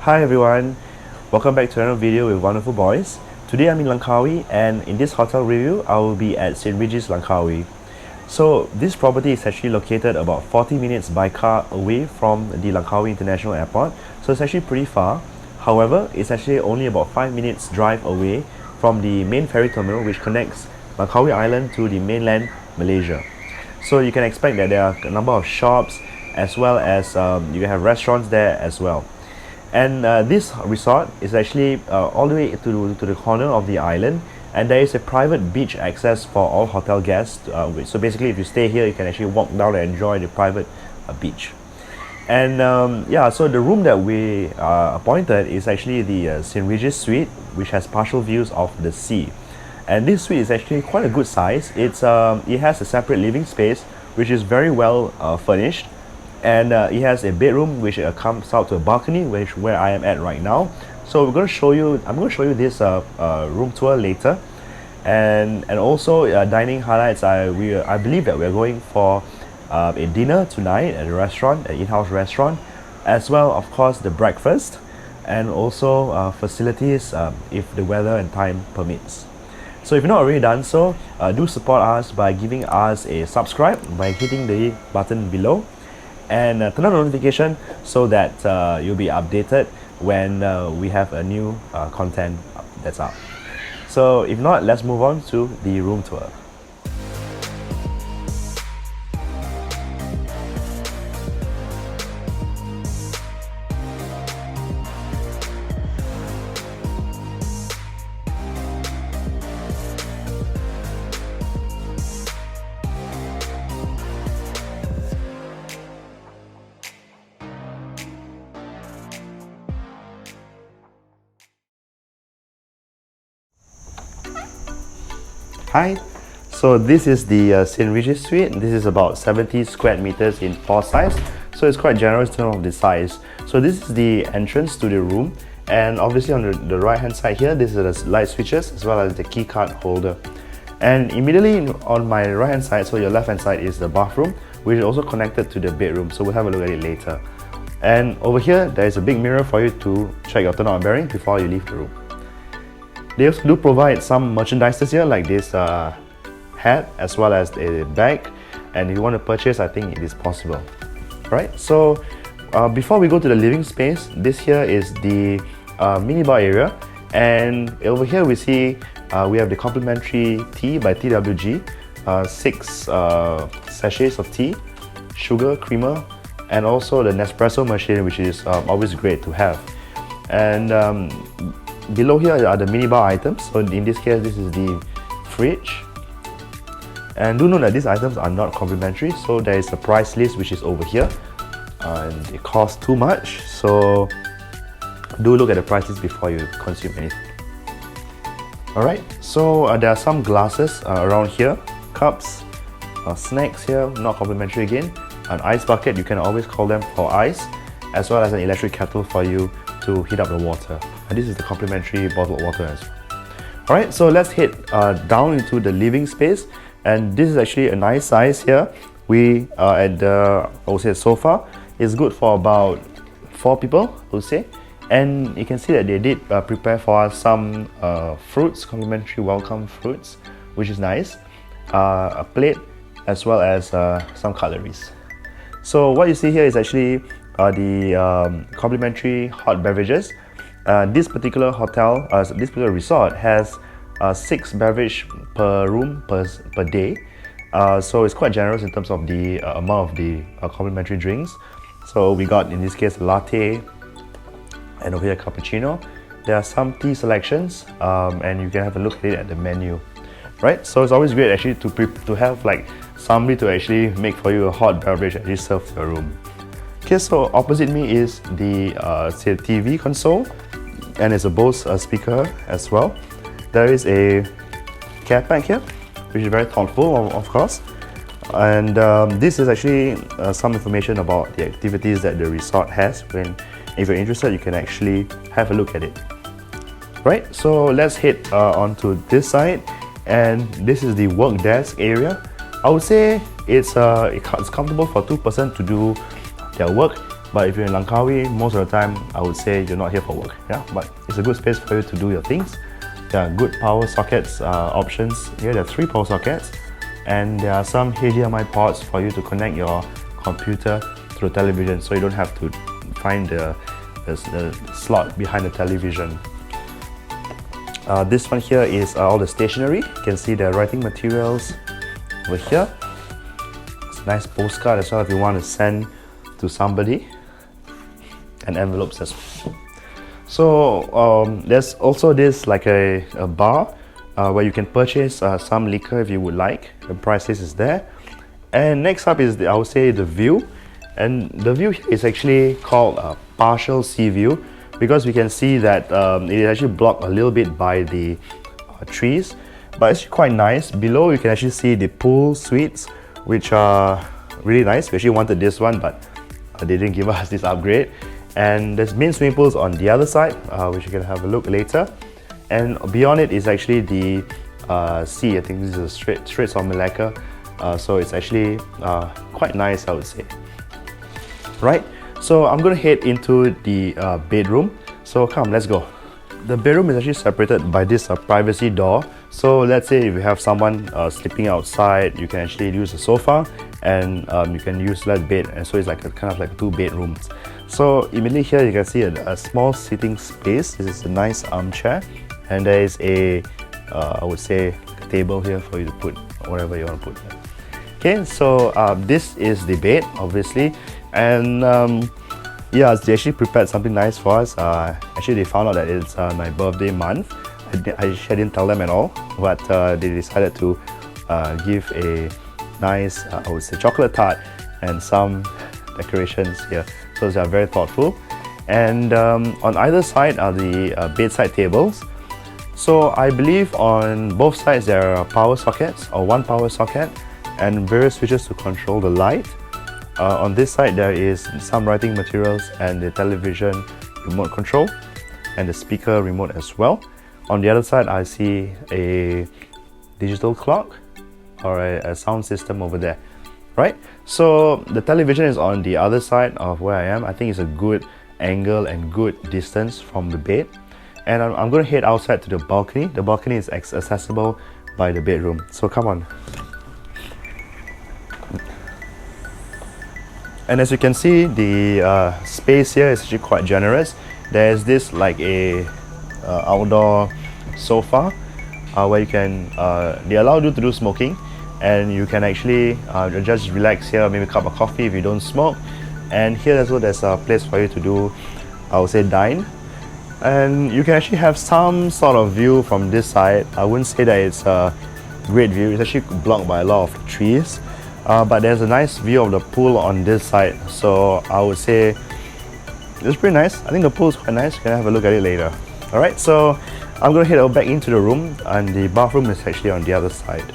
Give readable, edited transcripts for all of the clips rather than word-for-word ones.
Hi everyone, welcome back to another video with Wonderful Boys. Today I'm in Langkawi, and in this hotel review I will be at St Regis Langkawi. So this property is actually located about 40 minutes by car away from the Langkawi International Airport, so it's actually pretty far. However, it's actually only about 5 minutes drive away from the main ferry terminal which connects Langkawi Island to the mainland Malaysia. So you can expect that there are a number of shops as well as you can have restaurants there as well. And this resort is actually all the way to the corner of the island, and there is a private beach access for all hotel guests. So basically, if you stay here, you can actually walk down and enjoy the private beach. And yeah, so the room that we appointed is actually the St Regis Suite, which has partial views of the sea. And this suite is actually quite a good size. It has a separate living space, which is very well furnished. And it has a bedroom which comes out to a balcony, where I am at right now. So I'm going to show you this room tour later, and also dining highlights. I believe that we're going for a dinner tonight at a restaurant, an in-house restaurant, as well of course the breakfast, and also facilities if the weather and time permits. So if you're not already done so, do support us by giving us a subscribe by hitting the button below, and turn on notification so that you'll be updated when we have a new content that's out. So if not, let's move on to the room tour. Hi, so this is the St Regis Suite. This is about 70 square meters in 4 sides, so it's quite generous in terms of the size. So this is the entrance to the room, and obviously on the right hand side here, this is the light switches as well as the key card holder. And immediately on my right hand side, so your left hand side, is the bathroom, which is also connected to the bedroom, so we'll have a look at it later. And over here, there is a big mirror for you to check your turnout bearing before you leave the room. They also do provide some merchandises here, like this hat as well as a bag, and if you want to purchase, I think it is possible. Right, so before we go to the living space, this here is the minibar area, and over here we see we have the complimentary tea by TWG, 6 sachets of tea, sugar, creamer, and also the Nespresso machine, which is always great to have. And below here are the minibar items. So in this case, this is the fridge. And do note that these items are not complimentary, so there is a price list which is over here, and it costs too much. So do look at the price list before you consume anything. Alright, so there are some glasses around here, cups, snacks here, not complimentary again, an ice bucket, you can always call them for ice, as well as an electric kettle for you to heat up the water. And this is the complimentary bottled water as well. Alright, so let's head down into the living space, and this is actually a nice size here. We are at the, I would say, sofa. It's good for about 4 people, I would say. And you can see that they did prepare for us some fruits, complimentary welcome fruits, which is nice. A plate as well as some cutleries. So what you see here is actually the complimentary hot beverages. This particular hotel, this particular resort has 6 beverages per room per day. So it's quite generous in terms of the amount of the complimentary drinks. So we got, in this case, latte, and over here cappuccino. There are some tea selections, and you can have a look at it at the menu. Right, so it's always great actually to have like somebody to actually make for you a hot beverage and just serve to your room. Okay, so opposite me is the TV console, and it's a Bose speaker as well. there is a care pack here, which is very thoughtful, of course. And this is actually some information about the activities that the resort has. If you're interested, you can actually have a look at it. Right, so let's head onto this side, and this is the work desk area. I would say it's comfortable for two-person to do their work, but if you're in Langkawi, most of the time I would say you're not here for work. Yeah, but it's a good space for you to do your things. There are good power sockets options. Here there are 3 power sockets, and there are some HDMI ports for you to connect your computer to the television, so you don't have to find the slot behind the television. This one here is all the stationery. You can see the writing materials over here. It's a nice postcard as well if you want to send to somebody, and envelopes as well. So there's also this like a bar where you can purchase some liquor if you would like. The price list is there. And next up is I would say the view, and the view here is actually called a partial sea view, because we can see that it is actually blocked a little bit by the trees, but it's quite nice. Below you can actually see the pool suites, which are really nice. We actually wanted this one, but they didn't give us this upgrade. And there's main swimming pools on the other side, which you can have a look later. And beyond it is actually the sea. I think this is the Straits of Malacca, so it's actually quite nice, I would say. Right, so I'm going to head into the bedroom. So come, let's go. The bedroom is actually separated by this privacy door. So let's say if you have someone sleeping outside, you can actually use the sofa, and you can use that bed, and so it's like kind of like 2 bedrooms. So immediately here you can see a small sitting space. This is a nice armchair, and there is a I would say a table here for you to put whatever you want to put. Okay, so this is the bed, obviously, and yeah, they actually prepared something nice for us. Actually, they found out that it's my birthday month. I didn't tell them at all, but they decided to give a nice, I would say, chocolate tart and some decorations here. So they are very thoughtful. And on either side are the bedside tables. So I believe on both sides there are power sockets, or 1 power socket, and various switches to control the light. On this side there is some writing materials and the television remote control, and the speaker remote as well. On the other side I see a digital clock, or a sound system over there. Right, so the television is on the other side of where I am. I think it's a good angle and good distance from the bed. And I'm going to head outside to the balcony. The balcony is accessible by the bedroom. So come on. And as you can see, the space here is actually quite generous. There's this like a outdoor sofa where you can, they allow you to do smoking, and you can actually just relax here, maybe a cup of coffee if you don't smoke. And here as well there's a place for you to do, I would say, dine. And you can actually have some sort of view from this side. I wouldn't say that it's a great view, it's actually blocked by a lot of trees, but there's a nice view of the pool on this side, so I would say it's pretty nice. I think the pool is quite nice. You can have a look at it later. Alright, so I'm going to head back into the room, and the bathroom is actually on the other side.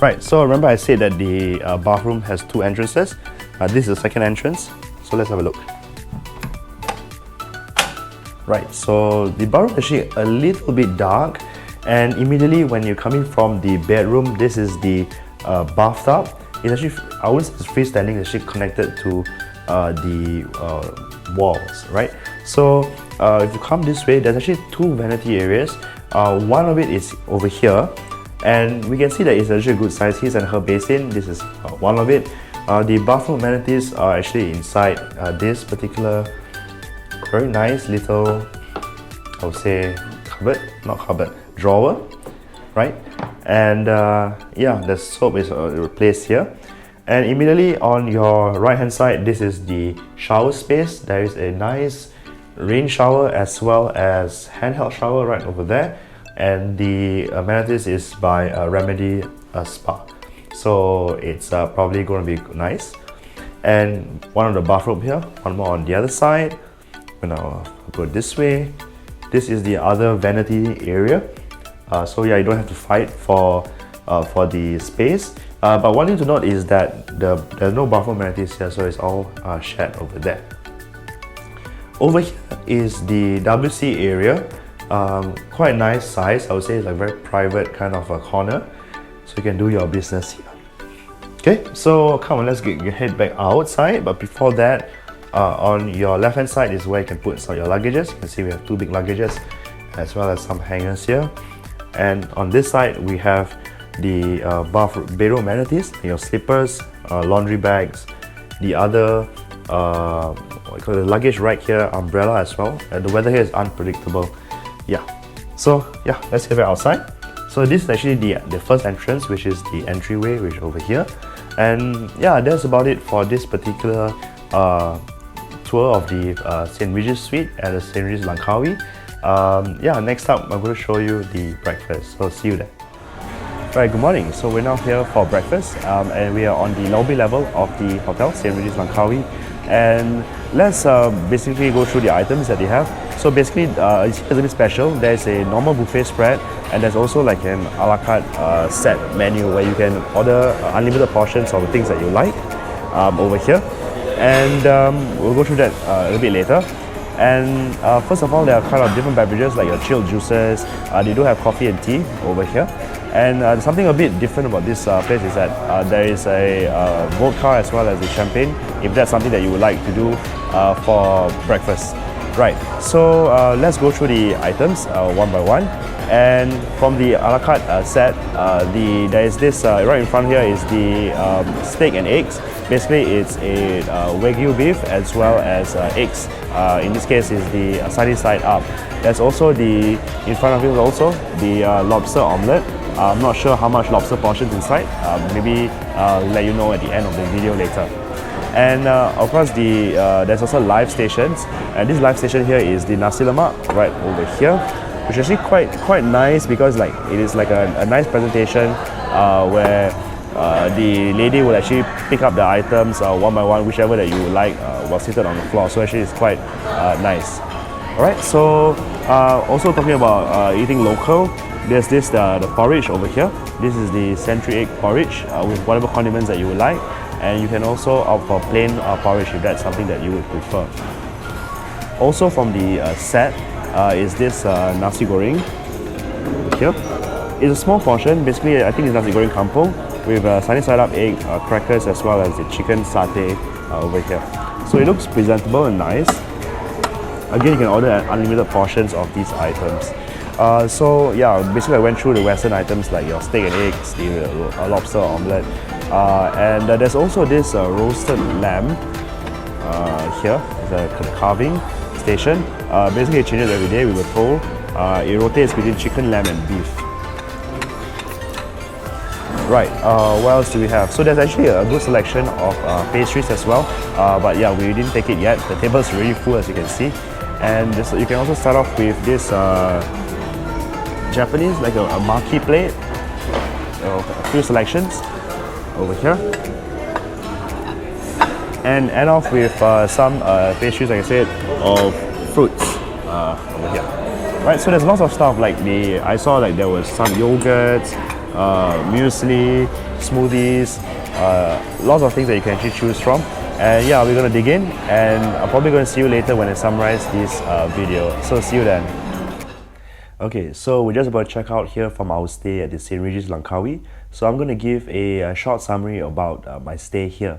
Right, so remember I said that the bathroom has 2 entrances. This is the second entrance, so let's have a look. Right, so the bathroom is actually a little bit dark, and immediately when you're coming from the bedroom, this is the bathtub. It's actually, I wouldn't say it's freestanding, it's actually connected to the walls, right? So if you come this way, there's actually 2 vanity areas. One of it is over here, and we can see that it's actually a good size. His and her basin, this is one of it. The bathroom amenities are actually inside this particular very nice little, I would say, cupboard, not cupboard, drawer, right? And yeah, the soap is placed here. And immediately on your right hand side, this is the shower space. There is a nice rain shower as well as handheld shower right over there. And the amenities is by Remedy Spa, so it's probably going to be nice. And one of the bathroom here, one more on the other side. I'll go this way. this is the other vanity area. So yeah, you don't have to fight for the space. But one thing to note is that there's no bathroom amenities here, so it's all shared over there. Over here is the WC area. Quite nice size. I would say it's like very private kind of a corner, so you can do your business here. Okay, so come on, let's head back outside. But before that, on your left hand side is where you can put some of your luggages. You can see we have two big luggages as well as some hangers here. And on this side we have the bedroom amenities, your slippers, laundry bags, the other the luggage rack here, umbrella as well. The weather here is unpredictable. Yeah, so yeah, let's head back outside. So this is actually the first entrance, which is the entryway, which is over here. And yeah, that's about it for this particular tour of the St Regis Suite at the St Regis Langkawi. Yeah, next up I'm going to show you the breakfast, so see you there. Right, good morning. So we're now here for breakfast, and we are on the lobby level of the hotel, St Regis Langkawi. And let's basically go through the items that they have. So basically, it's a bit special. There's a normal buffet spread, and there's also like an a la carte set menu where you can order unlimited portions of the things that you like over here. And we'll go through that a little bit later. And first of all, there are kind of different beverages like your chilled juices. They do have coffee and tea over here. And something a bit different about this place is that there is a vodka as well as a champagne, if that's something that you would like to do for breakfast. Right, so let's go through the items one by one. And from the a la carte set, there is this, right in front here is the steak and eggs. Basically, it's a Wagyu beef as well as eggs. In this case, is the sunny side up. There's also in front of you also, the lobster omelette. I'm not sure how much lobster portions inside. Maybe I'll let you know at the end of the video later. And of course, there's also live stations. And this live station here is the nasi lemak right over here, which is actually quite nice because like it is like a nice presentation where the lady will actually pick up the items one by one, whichever that you would like, while seated on the floor. So actually, it's quite nice. Alright, so also talking about eating local, there's this the porridge over here. This is the century egg porridge with whatever condiments that you would like, and you can also opt for plain porridge if that's something that you would prefer. Also from the set is this nasi goreng over here. It's a small portion. Basically, I think it's nasi goreng kampung with sunny side up egg, crackers, as well as the chicken satay over here. So it looks presentable and nice. Again, you can order unlimited portions of these items. So yeah, basically I went through the Western items like your steak and eggs, the lobster omelette, and there's also this roasted lamb here. It's a carving station. Basically it changes every day, we were told. It rotates between chicken, lamb and beef. Right, what else do we have? So there's actually a good selection of pastries as well, but yeah, we didn't take it yet. The table is really full, as you can see. And you can also start off with this Japanese, like a maki plate. A few selections over here. And end off with some pastries, like I said, of fruits over here. Right, so there's lots of stuff like I saw like there was some yogurts, muesli, smoothies, lots of things that you can actually choose from. And yeah, we're going to dig in, and I'm probably going to see you later when I summarize this video. So see you then. Okay, so we're just about to check out here from our stay at the St Regis Langkawi. So I'm going to give a short summary about my stay here.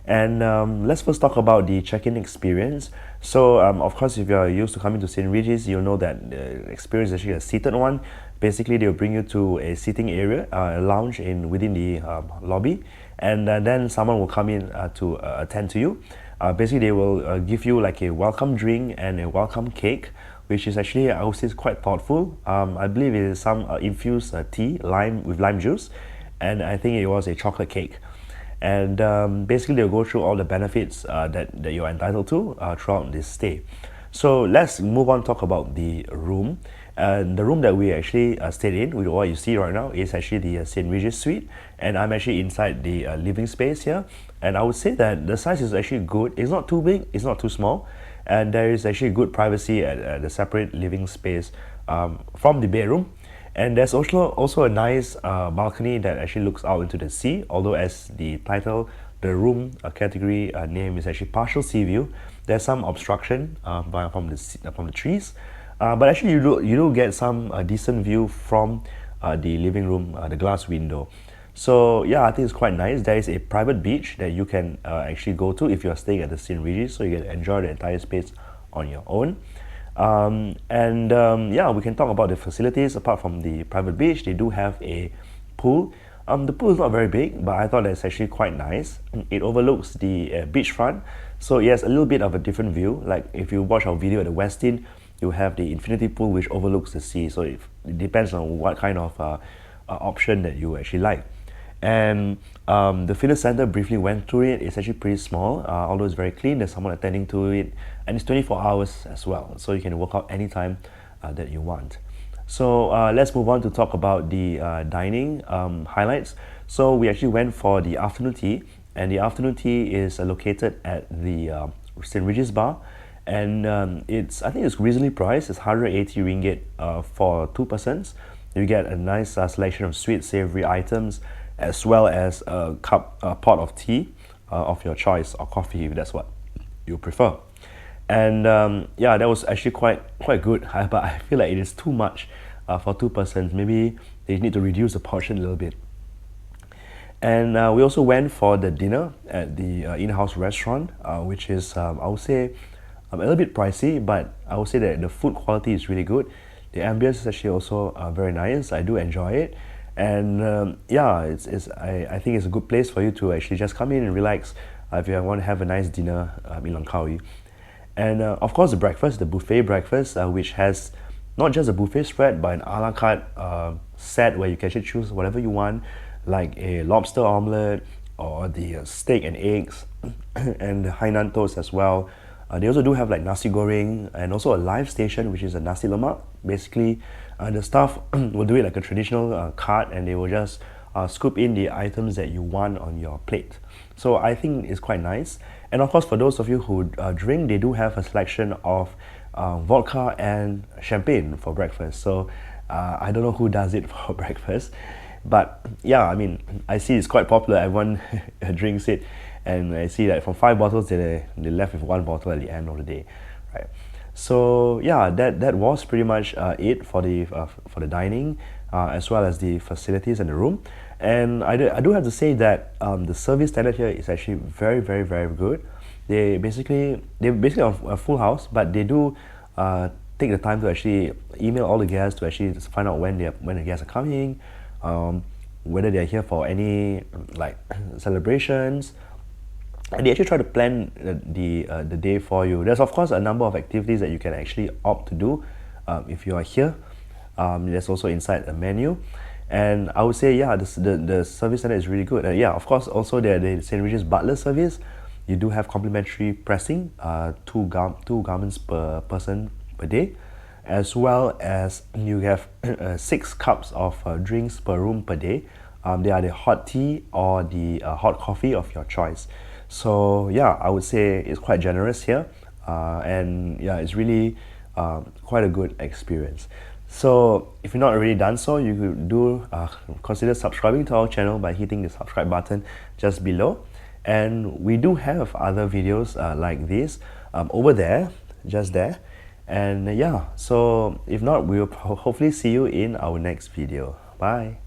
And let's first talk about the check-in experience. So of course, if you're used to coming to St Regis, you'll know that the experience is actually a seated one. Basically, they'll bring you to a seating area, a lounge within the lobby, and then someone will come in to attend to you. Basically, they will give you like a welcome drink and a welcome cake, which is actually, I would say, quite thoughtful. I believe it is some infused tea, with lime juice, and I think it was a chocolate cake. And basically, they'll go through all the benefits that you're entitled to throughout this stay. So let's move on, talk about the room. The room that we actually stayed in, with what you see right now, is actually the St Regis Suite, and I'm actually inside the living space here. And I would say that the size is actually good. It's not too big, it's not too small, and there is actually good privacy at the separate living space from the bedroom. And there's also a nice balcony that actually looks out into the sea, although as the title, the room category name is actually partial sea view. There's some obstruction from the trees, but actually you do get some decent view from the living room, the glass window. So yeah, I think it's quite nice. There is a private beach that you can actually go to if you're staying at the St Regis, so you can enjoy the entire space on your own. Yeah, we can talk about the facilities. Apart from the private beach, they do have a pool. The pool is not very big, but I thought that's actually quite nice. It overlooks the beachfront, so yes, a little bit of a different view. Like if you watch our video at the Westin, you have the infinity pool which overlooks the sea, so it depends on what kind of option that you actually like. And the fitness center, briefly went through it. It's actually pretty small, although it's very clean. There's someone attending to it, and it's 24 hours as well, so you can work out anytime that you want. So let's move on to talk about the dining highlights. So we actually went for the afternoon tea, and the afternoon tea is located at the St Regis bar, and I think it's reasonably priced. It's 180 ringgit for 2 persons. You get a nice selection of sweet savory items, as well as a pot of tea of your choice, or coffee if that's what you prefer. And yeah, that was actually quite good, but I feel like it is too much for 2 persons. Maybe they need to reduce the portion a little bit. And we also went for the dinner at the in-house restaurant, which is I would say a little bit pricey, but I would say that the food quality is really good. The ambience is actually also very nice. I do enjoy it. And yeah, I think it's a good place for you to actually just come in and relax if you want to have a nice dinner in Langkawi. And of course, the buffet breakfast, which has not just a buffet spread, but an a la carte set where you can actually choose whatever you want, like a lobster omelette or the steak and eggs, and the Hainan toast as well. They also do have like nasi goreng, and also a live station, which is a nasi lemak. Basically, the staff will do it like a traditional cart, and they will just scoop in the items that you want on your plate. So I think it's quite nice. And of course, for those of you who drink, they do have a selection of vodka and champagne for breakfast. So I don't know who does it for breakfast, but yeah, I mean, I see it's quite popular. Everyone drinks it, and I see that from 5 bottles, they left with 1 bottle at the end of the day, right? So yeah, that was pretty much it for the dining, as well as the facilities and the room. And I do have to say that the service standard here is actually very, very, very good. They're basically a full house, but they do take the time to actually email all the guests to actually find out when the guests are coming, whether they're here for any like celebrations. And they actually try to plan the day for you. There's of course a number of activities that you can actually opt to do if you are here. There's also inside the menu, and I would say yeah, the service center is really good. Yeah, of course also the St Regis butler service. You do have complimentary pressing, two garments per person per day, as well as you have 6 cups of drinks per room per day. They are the hot tea or the hot coffee of your choice. So yeah, I would say it's quite generous here, and yeah, it's really quite a good experience. So if you're not already done so, you could consider subscribing to our channel by hitting the subscribe button just below. And we do have other videos like this over there, just there. And yeah, so if not, we'll hopefully see you in our next video. Bye.